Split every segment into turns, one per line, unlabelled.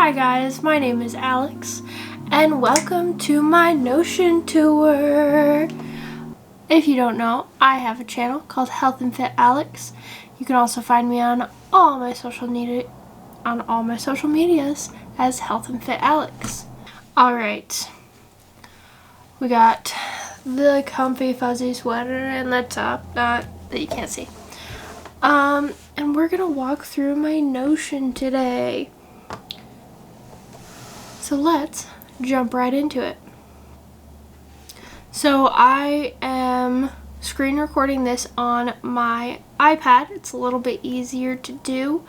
Hi guys, my name is Alex, and welcome to my Notion tour. If you don't know, I have a channel called Health and Fit Alex. You can also find me on all my social medias as Health and Fit Alex. Alright, we got the comfy fuzzy sweater and the top knot that you can't see. And we're gonna walk through my Notion today. So let's jump right into it. So I am screen recording this on my iPad. It's a little bit easier to do,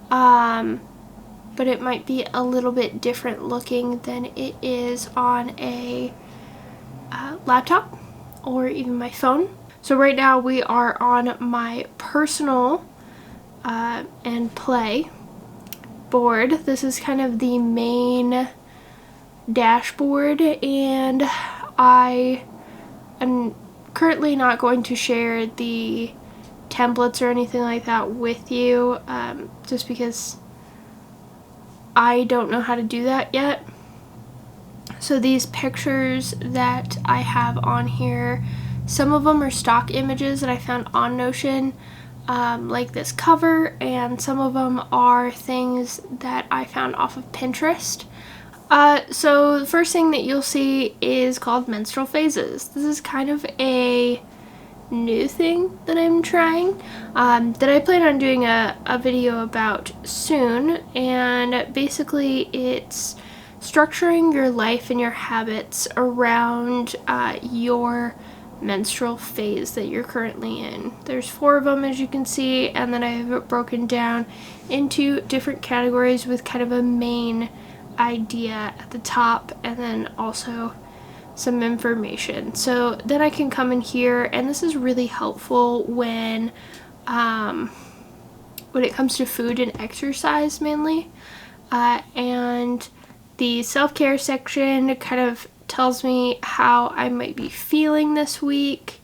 but it might be a little bit different looking than it is on a laptop or even my phone. So right now we are on my personal and play board. This is kind of the main dashboard, and I am currently not going to share the templates or anything like that with you, just because I don't know how to do that yet. So these pictures that I have on here, some of them are stock images that I found on Notion, like this cover, and some of them are things that I found off of Pinterest. So the first thing that you'll see is called menstrual phases. This is kind of a new thing that I'm trying, that I plan on doing a video about soon, and basically it's structuring your life and your habits around your menstrual phase that you're currently in. There's 4 of them, as you can see, and then I have it broken down into different categories with kind of a main idea at the top, and then also some information. So then I can come in here, and this is really helpful when it comes to food and exercise mainly, and the self-care section kind of tells me how I might be feeling this week.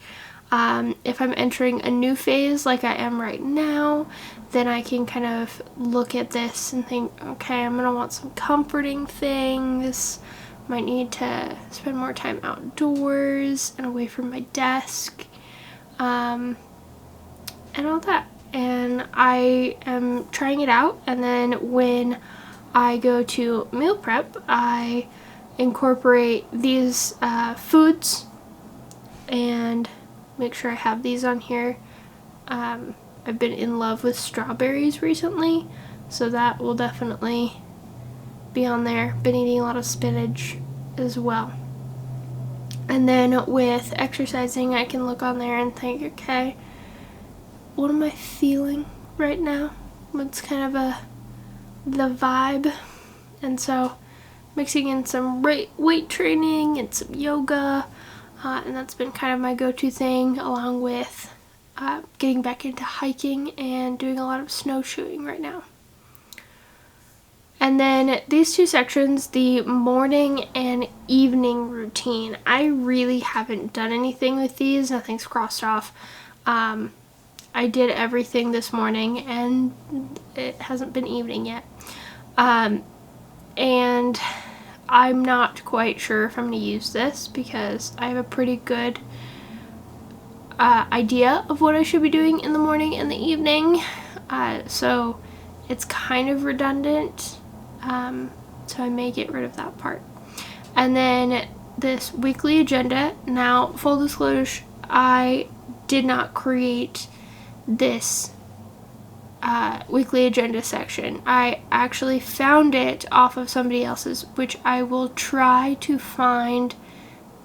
If I'm entering a new phase like I am right now, then I can kind of look at this and think, okay, I'm gonna want some comforting things, might need to spend more time outdoors and away from my desk, and all that. And I am trying it out, and then when I go to meal prep, I incorporate these foods and make sure I have these on here. I've been in love with strawberries recently, so that will definitely be on there. Been eating a lot of spinach as well. And then with exercising, I can look on there and think, okay, what am I feeling right now? What's kind of the vibe? And so mixing in some weight training and some yoga, and that's been kind of my go-to thing, along with getting back into hiking and doing a lot of snowshoeing right now. And then these 2 sections, the morning and evening routine. I really haven't done anything with these. Nothing's crossed off. I did everything this morning, and it hasn't been evening yet. And I'm not quite sure if I'm going to use this because I have a pretty good idea of what I should be doing in the morning and the evening, so it's kind of redundant, so I may get rid of that part. And then this weekly agenda. Now, full disclosure, I did not create this weekly agenda section. I actually found it off of somebody else's, which I will try to find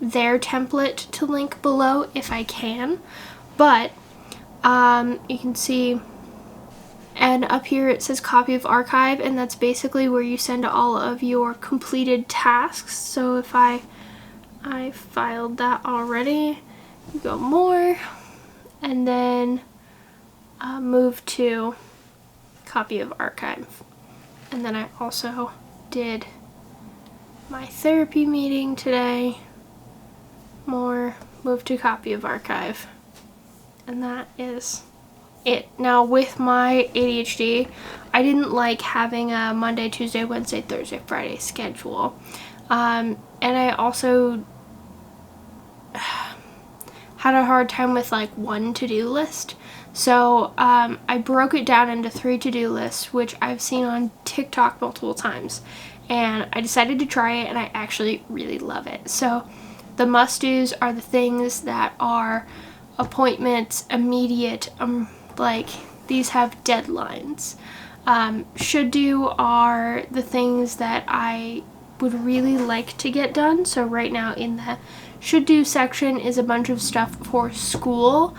their template to link below if I can. But you can see, and up here it says copy of archive, and that's basically where you send all of your completed tasks. So if I filed that already, you go more, and then move to copy of archive. And then I also did my therapy meeting today, more, move to copy of archive. And that is it. Now with my ADHD, I didn't like having a Monday, Tuesday, Wednesday, Thursday, Friday schedule. And I also had a hard time with like one to-do list. So I broke it down into 3 to-do lists, which I've seen on TikTok multiple times. And I decided to try it, and I actually really love it. So the must-dos are the things that are appointments, immediate, like these have deadlines. Should-do are the things that I would really like to get done. So right now in the should-do section is a bunch of stuff for school.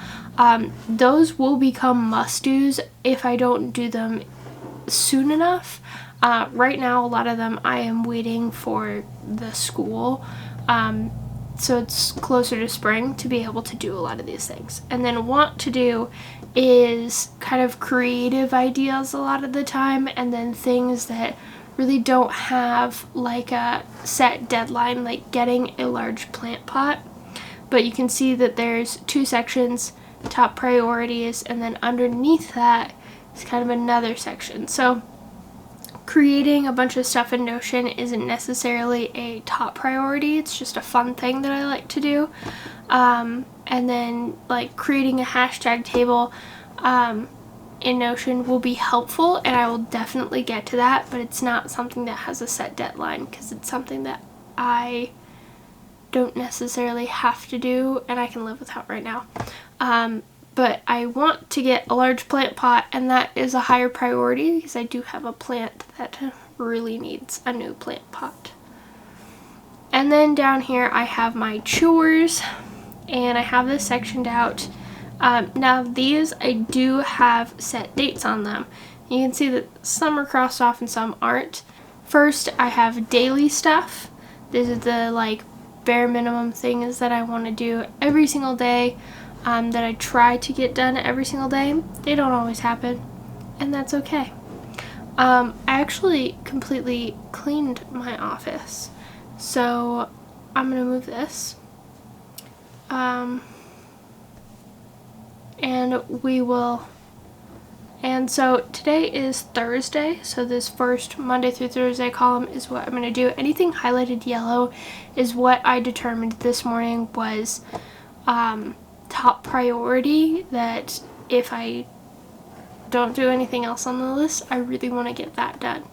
Those will become must-dos if I don't do them soon enough. Right now, a lot of them I am waiting for the school, so it's closer to spring to be able to do a lot of these things. And then want to do is kind of creative ideas a lot of the time, and then things that really don't have like a set deadline, like getting a large plant pot. But you can see that there's 2 sections, top priorities, and then underneath that is kind of another section. So creating a bunch of stuff in Notion isn't necessarily a top priority. It's just a fun thing that I like to do. And then like creating a hashtag table in Notion will be helpful, and I will definitely get to that, but it's not something that has a set deadline because it's something that I don't necessarily have to do and I can live without right now. But I want to get a large plant pot, and that is a higher priority because I do have a plant that really needs a new plant pot. And then down here I have my chores, and I have this sectioned out. Now these I do have set dates on them. You can see that some are crossed off and some aren't. First, I have daily stuff. This is the like bare minimum things that I want to do every single day. That I try to get done every single day. They don't always happen, and that's okay. I actually completely cleaned my office, so I'm gonna move this. And so today is Thursday, so this first Monday through Thursday column is what I'm gonna do. Anything highlighted yellow is what I determined this morning was top priority, that if I don't do anything else on the list, I really want to get that done.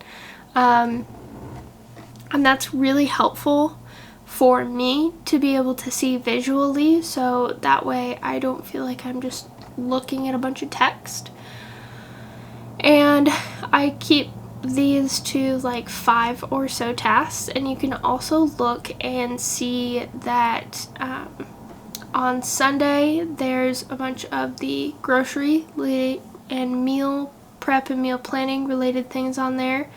And that's really helpful for me to be able to see visually, so that way I don't feel like I'm just looking at a bunch of text. And I keep these to like 5 or so tasks, and you can also look and see that on Sunday, there's a bunch of the grocery and meal prep and meal planning related things on there.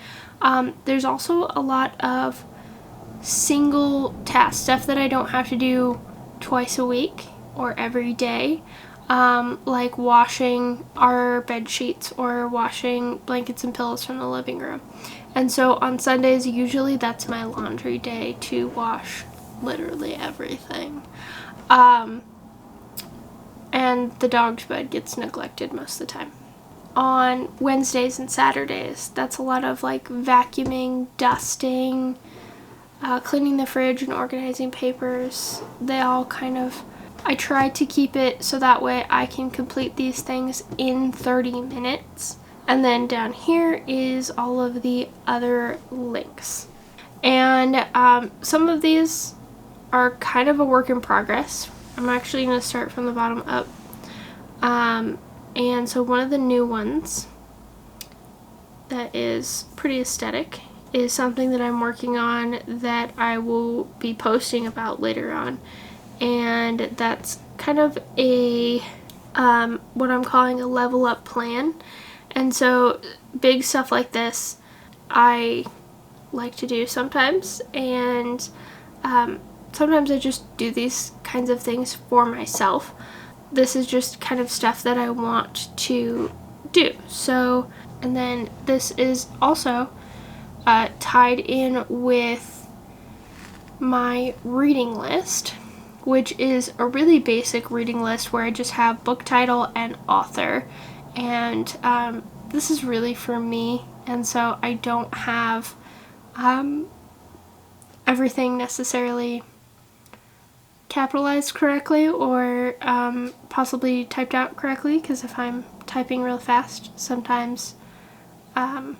There's also a lot of single task stuff that I don't have to do twice a week or every day, like washing our bed sheets or washing blankets and pillows from the living room. And so on Sundays, usually that's my laundry day to wash literally everything. And the dog's bed gets neglected most of the time. On Wednesdays and Saturdays, that's a lot of like vacuuming, dusting, cleaning the fridge and organizing papers. They all kind of, I try to keep it so that way I can complete these things in 30 minutes. And then down here is all of the other links. And some of these are kind of a work in progress. I'm actually going to start from the bottom up. And so one of the new ones that is pretty aesthetic is something that I'm working on that I will be posting about later on. And that's kind of a, what I'm calling a level up plan. And so big stuff like this I like to do sometimes, and sometimes I just do these kinds of things for myself. This is just kind of stuff that I want to do. So, and then this is also tied in with my reading list, which is a really basic reading list where I just have book title and author, and this is really for me, and so I don't have everything necessarily capitalized correctly or possibly typed out correctly, because if I'm typing real fast, sometimes I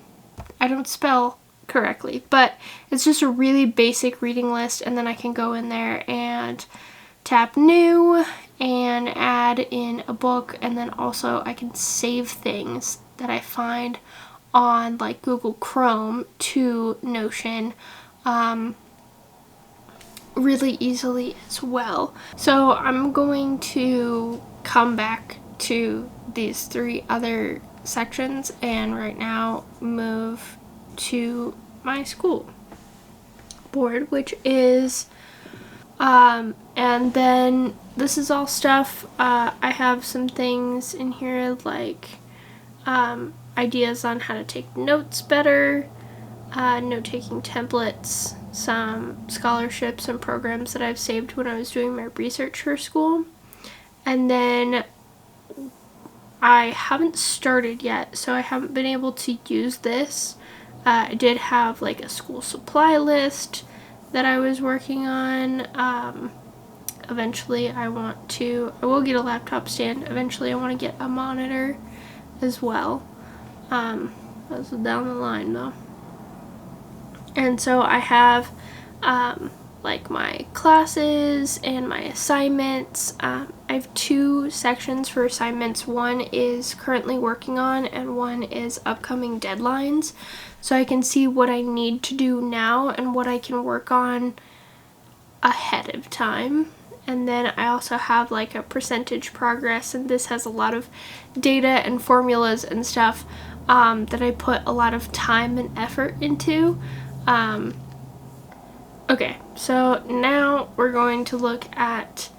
don't spell correctly. But it's just a really basic reading list, and then I can go in there and tap new and add in a book, and then also I can save things that I find on like Google Chrome to Notion really easily as well. So I'm going to come back to these 3 other sections and right now move to my school board, which is and then this is all stuff. I have some things in here like ideas on how to take notes better, note-taking templates, some scholarships and programs that I've saved when I was doing my research for school. And then I haven't started yet, so I haven't been able to use this. I did have like a school supply list that I was working on. Eventually I will get a laptop stand. Eventually I want to get a monitor as well. That's down the line though. And so I have like my classes and my assignments. I have 2 sections for assignments. One is currently working on and one is upcoming deadlines. So I can see what I need to do now and what I can work on ahead of time. And then I also have like a percentage progress, and this has a lot of data and formulas and stuff that I put a lot of time and effort into. Okay, so now we're going to look at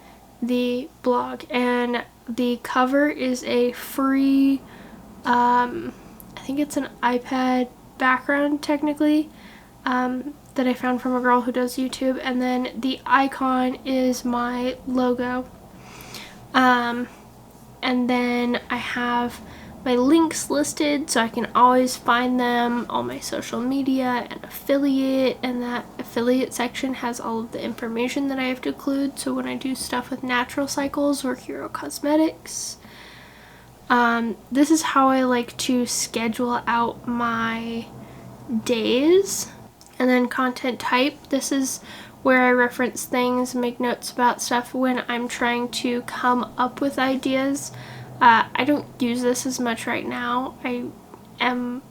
the blog, and the cover is a free, I think it's an iPad background technically, that I found from a girl who does YouTube, and then the icon is my logo. And then I have my links listed so I can always find them, all my social media and affiliate, and that affiliate section has all of the information that I have to include, so when I do stuff with Natural Cycles or Hero Cosmetics. This is how I like to schedule out my days. And then content type, this is where I reference things, make notes about stuff when I'm trying to come up with ideas. I don't use this as much right now. I am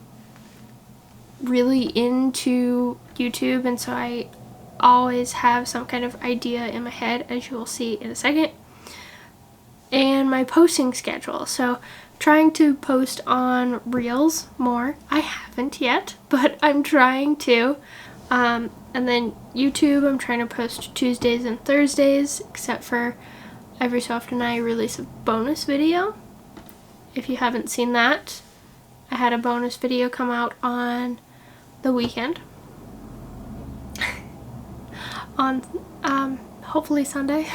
really into YouTube, and so I always have some kind of idea in my head, as you will see in a second. And my posting schedule. So trying to post on Reels more. I haven't yet, but I'm trying to. And then YouTube, I'm trying to post Tuesdays and Thursdays, except for every so often I release a bonus video. If you haven't seen that, I had a bonus video come out on the weekend. On hopefully Sunday.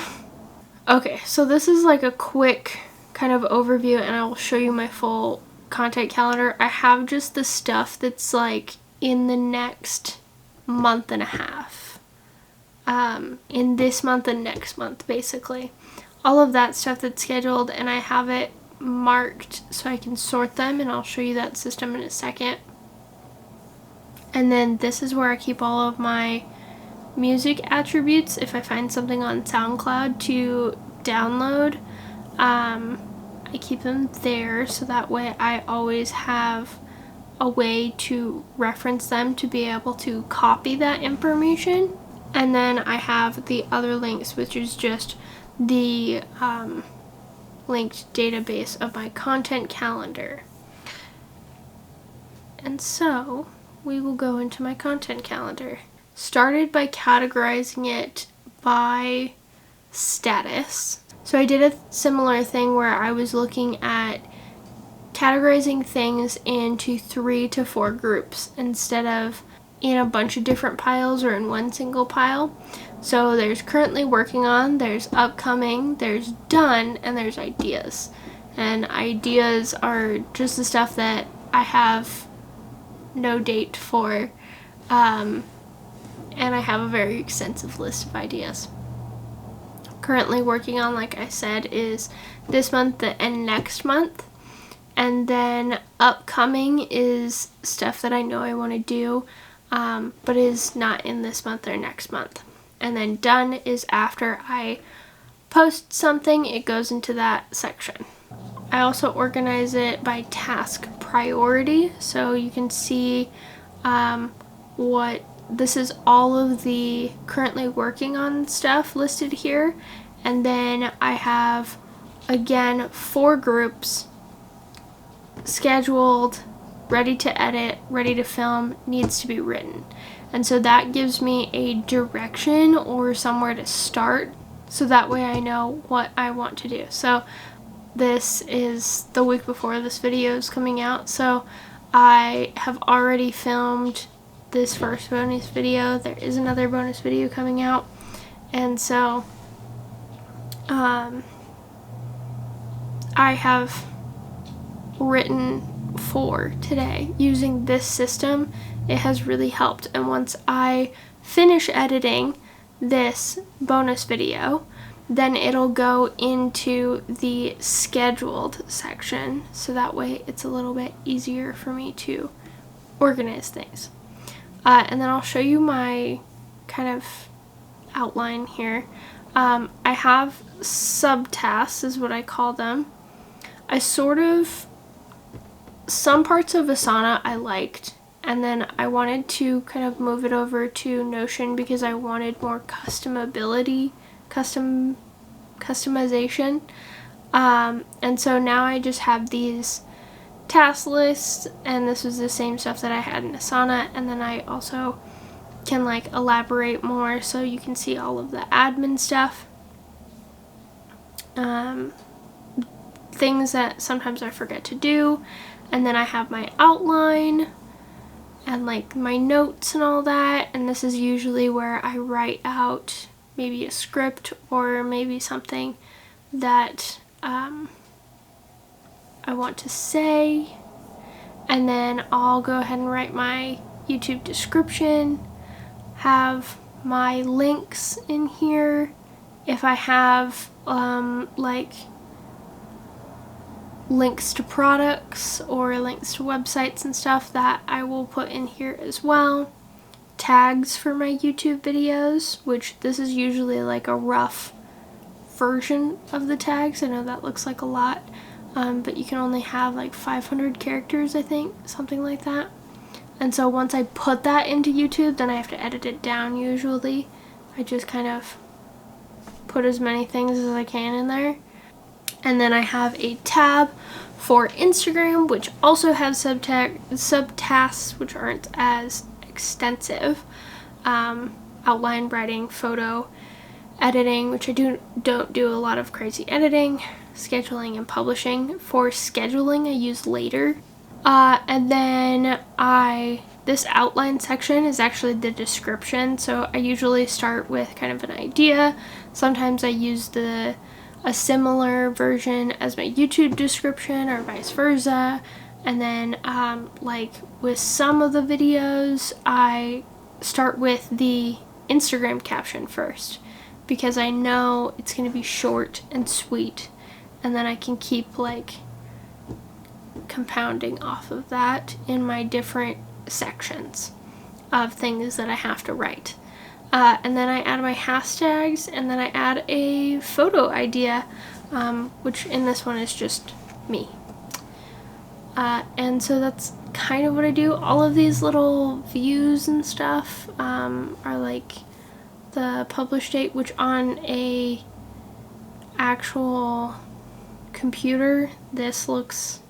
Okay, so this is like a quick kind of overview, and I will show you my full content calendar. I have just the stuff that's like in the next month and a half. In this month and next month, basically. All of that stuff that's scheduled, and I have it marked so I can sort them, and I'll show you that system in a second. And then this is where I keep all of my music attributes. If I find something on SoundCloud to download, I keep them there, so that way I always have a way to reference them to be able to copy that information. And then I have the other links, which is just the linked database of my content calendar. And so we will go into my content calendar. Started by categorizing it by status. So I did a similar thing where I was looking at categorizing things into 3 to 4 groups instead of in a bunch of different piles or in one single pile. So there's currently working on, there's upcoming, there's done, and there's ideas. and ideas are just the stuff that I have no date for, and I have a very extensive list of ideas. Currently working on, like I said, is this month and next month, and then upcoming is stuff that I know I want to do, but is not in this month or next month. And then done is after I post something, it goes into that section. I also organize it by task priority, so you can see what this is, all of the currently working on stuff listed here. And then I have, again, 4 groups: scheduled, ready to edit, ready to film, needs to be written. And so that gives me a direction or somewhere to start, so that way I know what I want to do. So this is the week before this video is coming out, so I have already filmed this first bonus video. There is another bonus video coming out, and so I have written 4 today using this system. It has really helped, and once I finish editing this bonus video, then it'll go into the scheduled section, so that way it's a little bit easier for me to organize things. And then I'll show you my kind of outline here. I have subtasks is what I call them. Some parts of Asana I liked, and then I wanted to kind of move it over to Notion because I wanted more customization. And so now I just have these task lists, and this was the same stuff that I had in Asana, and then I also can like elaborate more so you can see all of the admin stuff. Things that sometimes I forget to do, and then I have my outline and like my notes and all that, and this is usually where I write out maybe a script or maybe something that I want to say, and then I'll go ahead and write my YouTube description, have my links in here. If I have like links to products or links to websites and stuff, that I will put in here as well. Tags for my YouTube videos, which this is usually like a rough version of the tags. I know that looks like a lot, but you can only have like 500 characters, I think, something like that. And so once I put that into YouTube, then I have to edit it down usually. I just kind of put as many things as I can in there. And then I have a tab for Instagram, which also has subtasks, which aren't as extensive. Outline, writing, photo, editing, which I don't do a lot of crazy editing, scheduling, and publishing. For scheduling, I use Later. And then this outline section is actually the description, so I usually start with kind of an idea. Sometimes I use a similar version as my YouTube description or vice versa, and then like with some of the videos I start with the Instagram caption first because I know it's going to be short and sweet, and then I can keep like compounding off of that in my different sections of things that I have to write. And then I add my hashtags, and then I add a photo idea, which in this one is just me. And so that's kind of what I do. All of these little views and stuff are like the publish date, which on a actual computer, this looks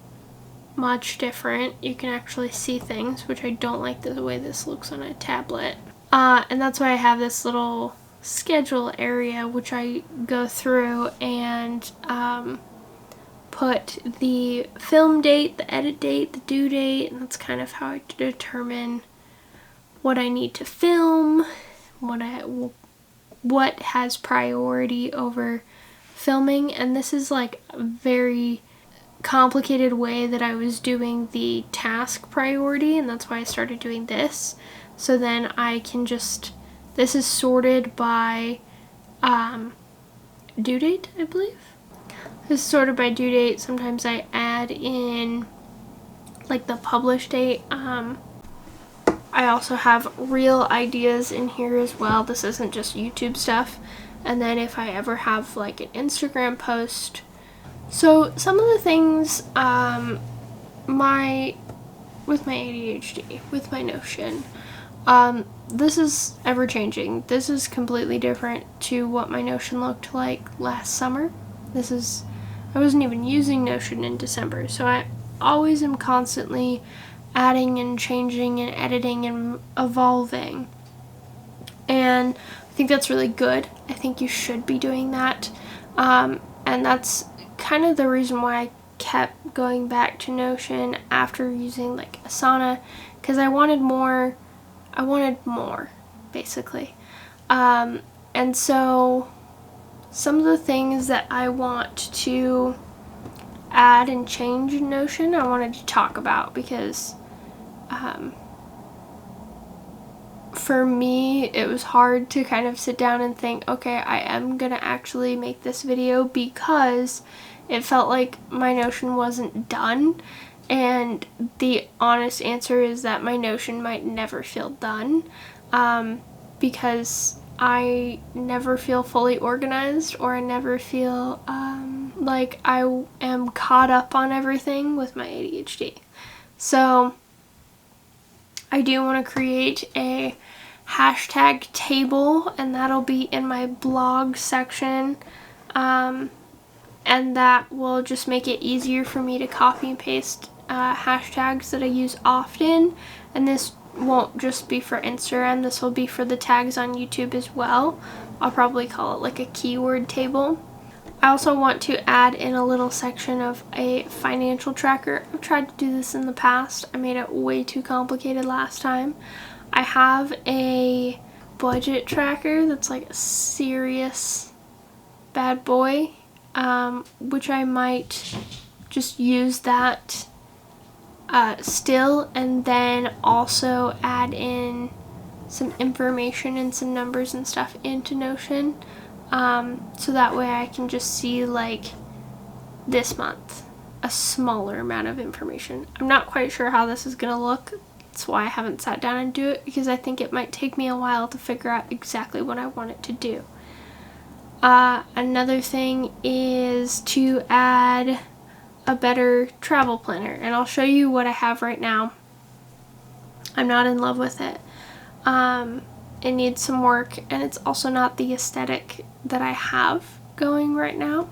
much different. You can actually see things, which I don't like the way this looks on a tablet. And that's why I have this little schedule area, which I go through and put the film date, the edit date, the due date, and that's kind of how I determine what I need to film, what has priority over filming. And this is like very complicated way that I was doing the task priority, and that's why I started doing this. So then I can just, this is sorted by due date, I believe. This is sorted by due date. Sometimes I add in like the publish date. I also have real ideas in here as well. This isn't just YouTube stuff. And then if I ever have like an Instagram post. So some of the things with my ADHD, with my Notion, this is ever changing. This is completely different to what my Notion looked like last summer. I wasn't even using Notion in December, so I always am constantly adding and changing and editing and evolving. And I think that's really good. I think you should be doing that. And that's kind of the reason why I kept going back to Notion after using like Asana, because I wanted more, basically. And so some of the things that I want to add and change in Notion, I wanted to talk about, because for me, it was hard to kind of sit down and think, okay, I am gonna actually make this video, because it felt like my Notion wasn't done. And the honest answer is that my Notion might never feel done, because I never feel fully organized, or I never feel like I am caught up on everything with my ADHD. So I do want to create a hashtag table, and that'll be in my blog section, and that will just make it easier for me to copy and paste hashtags that I use often. And this won't just be for Instagram, this will be for the tags on YouTube as well. I'll probably call it like a keyword table. I also want to add in a little section of a financial tracker. I've tried to do this in the past. I made it way too complicated last time. I have a budget tracker that's like a serious bad boy, which I might just use that still, and then also add in some information and some numbers and stuff into Notion, so that way I can just see like this month a smaller amount of information. I'm not quite sure how this is gonna look. That's why I haven't sat down and do it, because I think it might take me a while to figure out exactly what I want it to do. Another thing is to add a better travel planner, and I'll show you what I have right now. I'm not in love with it. It needs some work, and it's also not the aesthetic that I have going right now.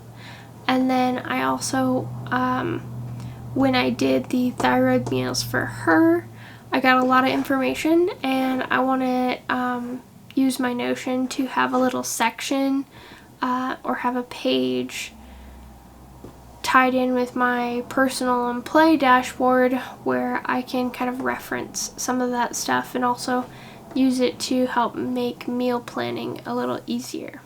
And then I also, when I did the thyroid meals for her, I got a lot of information, and I want to use my Notion to have a little section or have a page tied in with my personal and play dashboard, where I can kind of reference some of that stuff and also use it to help make meal planning a little easier.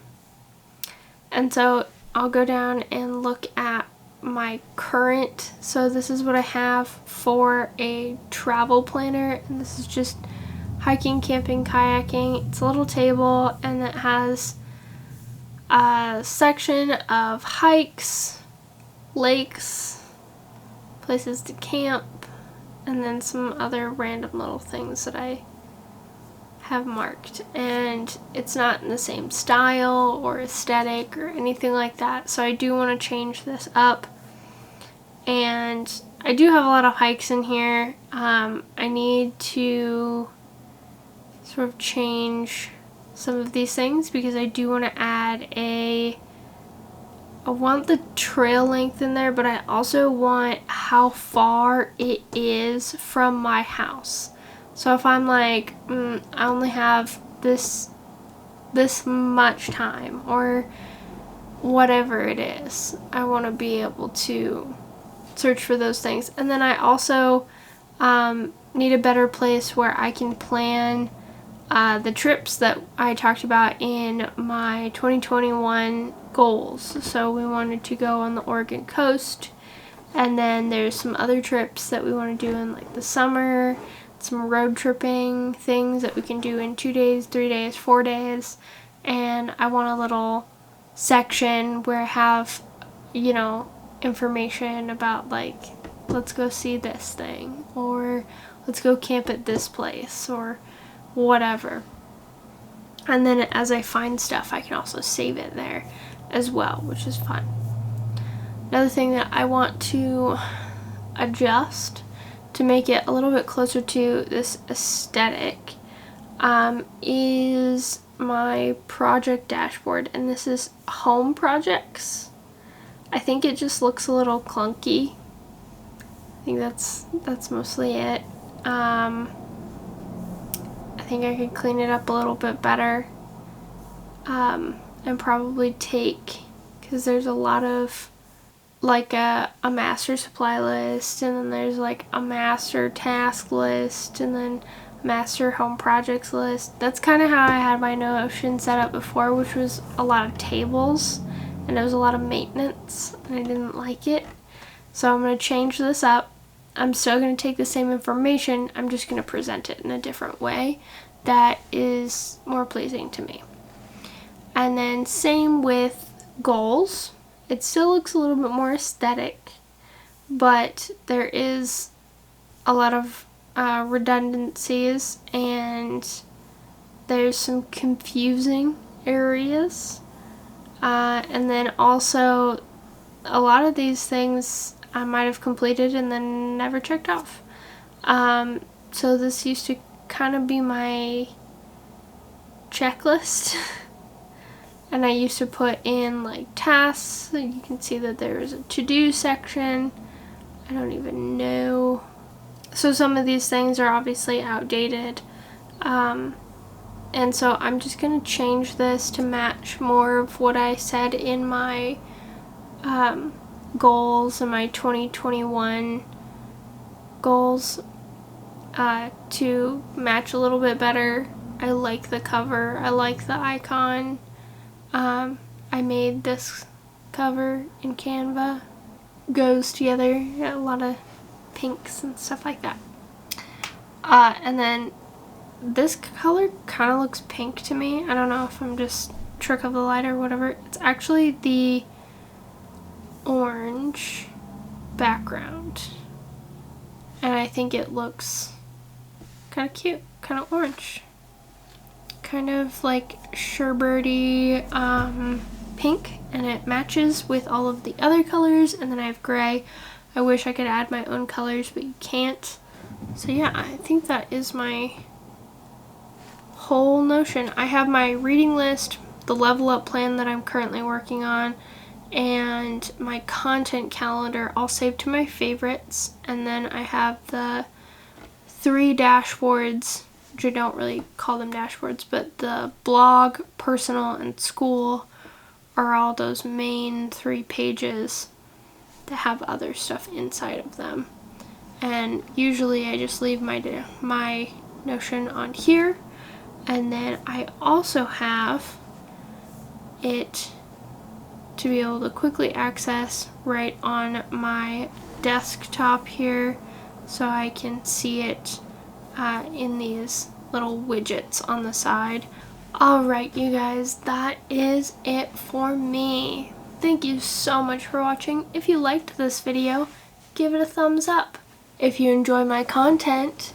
And so I'll go down and look at my current, so this is what I have for a travel planner, and this is just hiking, camping, kayaking. It's a little table, and it has a section of hikes, lakes, places to camp, and then some other random little things that I have marked. And it's not in the same style or aesthetic or anything like that, so I do want to change this up. And I do have a lot of hikes in here. I need to sort of change some of these things, because I do want to add I want the trail length in there, but I also want how far it is from my house. So if I'm like, I only have this much time, or whatever it is, I want to be able to search for those things. And then I also need a better place where I can plan the trips that I talked about in my 2021 goals. So we wanted to go on the Oregon coast, And then there's some other trips that we want to do in like the summer, some road tripping things that we can do in 2 days, 3 days, 4 days. And I want a little section where I have, you know, information about like, let's go see this thing, or let's go camp at this place, or whatever. And then as I find stuff, I can also save it there as well, which is fun. Another thing that I want to adjust to make it a little bit closer to this aesthetic is my project dashboard, and this is home projects. I think it just looks a little clunky. I think that's mostly it. I think I could clean it up a little bit better, and probably take, because there's a lot of like a master supply list, and then there's like a master task list, and then master home projects list. That's kind of how I had my Notion set up before, which was a lot of tables, and it was a lot of maintenance, and I didn't like it. So I'm going to change this up. I'm still going to take the same information, I'm just going to present it in a different way that is more pleasing to me. And then same with goals. It still looks a little bit more aesthetic, but there is a lot of redundancies, and there's some confusing areas. And then also a lot of these things I might have completed and then never checked off. So this used to kind of be my checklist. And I used to put in like tasks. You can see that there is a to-do section. I don't even know. So some of these things are obviously outdated. And so I'm just going to change this to match more of what I said in my goals and my 2021 goals to match a little bit better. I like the cover. I like the icon. I made this cover in Canva. Goes together, a lot of pinks and stuff like that. And then this color kind of looks pink to me. I don't know if I'm just trick of the light or whatever. It's actually the orange background. And I think it looks kind of cute, kind of orange. Kind of like sherbety pink, and it matches with all of the other colors. And then I have gray. I wish I could add my own colors, but you can't. So yeah, I think that is my whole Notion. I have my reading list, the level up plan that I'm currently working on, and my content calendar all saved to my favorites. And then I have the 3 dashboards, which I don't really call them dashboards, but the blog, personal, and school are all those main 3 pages that have other stuff inside of them. And usually I just leave my Notion on here, and then I also have it to be able to quickly access right on my desktop here, so I can see it in these little widgets on the side. Alright, you guys, that is it for me. Thank you so much for watching. If you liked this video, give it a thumbs up. If you enjoy my content,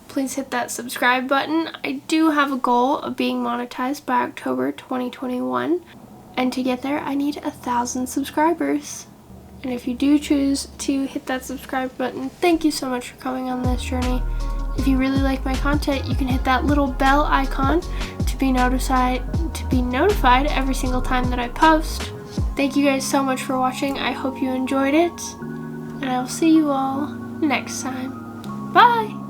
please hit that subscribe button. I do have a goal of being monetized by October 2021, and to get there I need 1,000 subscribers. And if you do choose to hit that subscribe button, thank you so much for coming on this journey. If you really like my content, you can hit that little bell icon to be notified every single time that I post. Thank you guys so much for watching. I hope you enjoyed it, and I will see you all next time. Bye!